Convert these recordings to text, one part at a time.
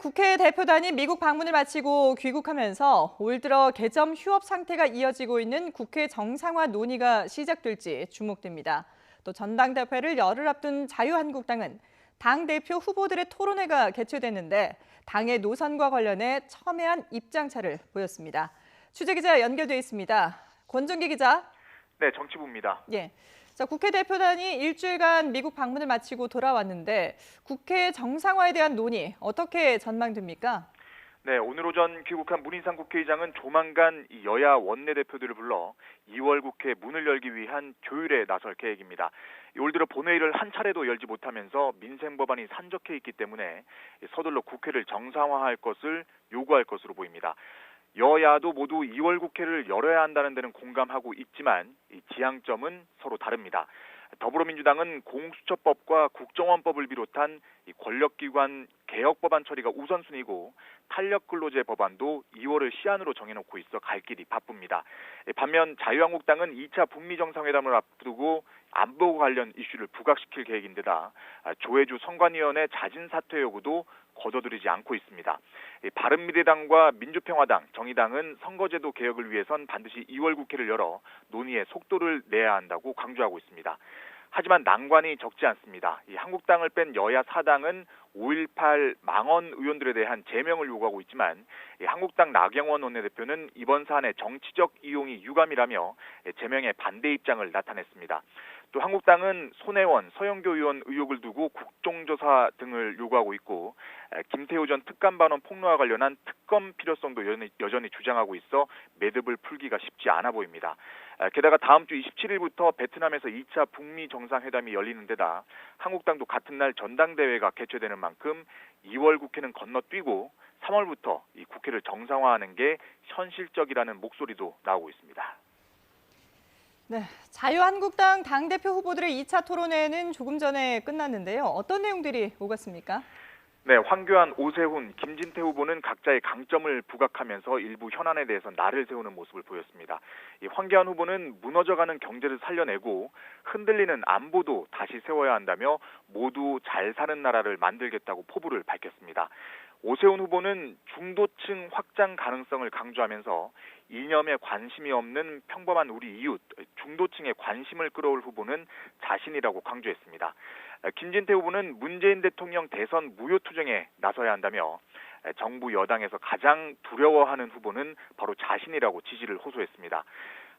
국회 대표단이 미국 방문을 마치고 귀국하면서 올 들어 개점 휴업 상태가 이어지고 있는 국회 정상화 논의가 시작될지 주목됩니다. 또 전당대회를 열흘 앞둔 자유한국당은 당대표 후보들의 토론회가 개최됐는데 당의 노선과 관련해 첨예한 입장차를 보였습니다. 취재기자 연결돼 있습니다. 권정기 기자. 네, 정치부입니다. 예. 자, 국회 대표단이 일주일간 미국 방문을 마치고 돌아왔는데 국회 정상화에 대한 논의 어떻게 전망됩니까? 네, 오늘 오전 귀국한 문희상 국회의장은 조만간 여야 원내대표들을 불러 2월 국회 문을 열기 위한 조율에 나설 계획입니다. 올 들어 본회의를 한 차례도 열지 못하면서 민생 법안이 산적해 있기 때문에 서둘러 국회를 정상화할 것을 요구할 것으로 보입니다. 여야도 모두 2월 국회를 열어야 한다는 데는 공감하고 있지만 이 지향점은 서로 다릅니다. 더불어민주당은 공수처법과 국정원법을 비롯한 이 권력기관 개혁 법안 처리가 우선순위고 탄력근로제 법안도 2월을 시한으로 정해놓고 있어 갈 길이 바쁩니다. 반면 자유한국당은 2차 북미 정상회담을 앞두고 안보 관련 이슈를 부각시킬 계획인데다 조혜주 선관위원회 자진 사퇴 요구도 거둬들이지 않고 있습니다. 바른미래당과 민주평화당, 정의당은 선거제도 개혁을 위해선 반드시 2월 국회를 열어 논의에 속도를 내야 한다고 강조하고 있습니다. 하지만 난관이 적지 않습니다. 한국당을 뺀 여야 4당은 5.18 망언 의원들에 대한 제명을 요구하고 있지만 한국당 나경원 원내대표는 이번 사안의 정치적 이용이 유감이라며 제명에 반대 입장을 나타냈습니다. 또 한국당은 손혜원, 서영교 의원 의혹을 두고 국정조사 등을 요구하고 있고 김태우 전 특감반원 폭로와 관련한 특검 필요성도 여전히 주장하고 있어 매듭을 풀기가 쉽지 않아 보입니다. 게다가 다음 주 27일부터 베트남에서 2차 북미 정상회담이 열리는 데다 한국당도 같은 날 전당대회가 개최되는 만큼 2월 국회는 건너뛰고 3월부터 이 국회를 정상화하는 게 현실적이라는 목소리도 나오고 있습니다. 네, 자유한국당 당대표 후보들의 2차 토론회는 조금 전에 끝났는데요. 어떤 내용들이 오갔습니까? 네, 황교안, 오세훈, 김진태 후보는 각자의 강점을 부각하면서 일부 현안에 대해서 날을 세우는 모습을 보였습니다. 황교안 후보는 무너져가는 경제를 살려내고 흔들리는 안보도 다시 세워야 한다며 모두 잘 사는 나라를 만들겠다고 포부를 밝혔습니다. 오세훈 후보는 중도층 확장 가능성을 강조하면서 이념에 관심이 없는 평범한 우리 이웃, 중도층의 관심을 끌어올 후보는 자신이라고 강조했습니다. 김진태 후보는 문재인 대통령 대선 무효투쟁에 나서야 한다며 정부 여당에서 가장 두려워하는 후보는 바로 자신이라고 지지를 호소했습니다.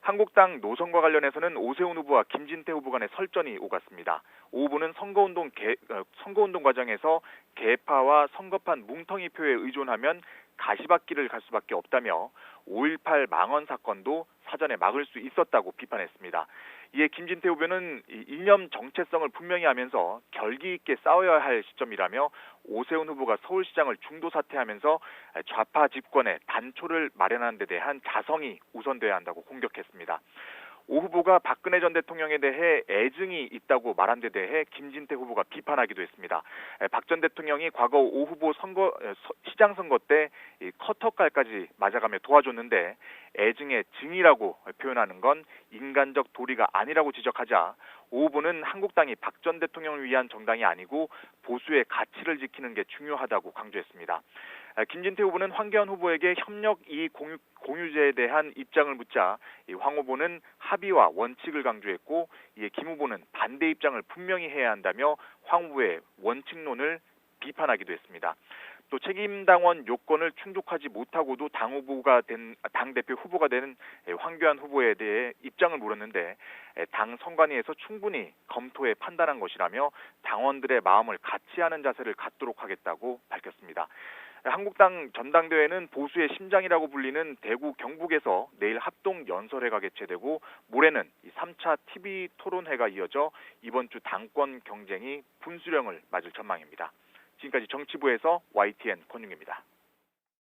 한국당 노선과 관련해서는 오세훈 후보와 김진태 후보 간의 설전이 오갔습니다. 오 후보는 선거운동 과정에서 계파와 선거판 뭉텅이표에 의존하면 가시밭길을 갈 수밖에 없다며 5.18 망언 사건도 사전에 막을 수 있었다고 비판했습니다. 이에 김진태 후보는 이념 정체성을 분명히 하면서 결기 있게 싸워야 할 시점이라며 오세훈 후보가 서울시장을 중도 사퇴하면서 좌파 집권의 단초를 마련하는 데 대한 자성이 우선돼야 한다고 공격했습니다. 오 후보가 박근혜 전 대통령에 대해 애증이 있다고 말한 데 대해 김진태 후보가 비판하기도 했습니다. 박 전 대통령이 과거 오 후보 시장 선거 때 커터칼까지 맞아가며 도와줬는데 애증의 증이라고 표현하는 건 인간적 도리가 아니라고 지적하자 오 후보는 한국당이 박 전 대통령을 위한 정당이 아니고 보수의 가치를 지키는 게 중요하다고 강조했습니다. 김진태 후보는 황교안 후보에게 협력 이익 공유제에 대한 입장을 묻자 황 후보는 합의와 원칙을 강조했고 이에 김 후보는 반대 입장을 분명히 해야 한다며 황 후보의 원칙론을 비판하기도 했습니다. 또 책임당원 요건을 충족하지 못하고도 당대표 후보가 된 황교안 후보에 대해 입장을 물었는데 당 선관위에서 충분히 검토해 판단한 것이라며 당원들의 마음을 같이 하는 자세를 갖도록 하겠다고 밝혔습니다. 한국당 전당대회는 보수의 심장이라고 불리는 대구 경북에서 내일 합동 연설회가 개최되고 모레는 3차 TV 토론회가 이어져 이번 주 당권 경쟁이 분수령을 맞을 전망입니다. 지금까지 정치부에서 YTN 권윤기입니다.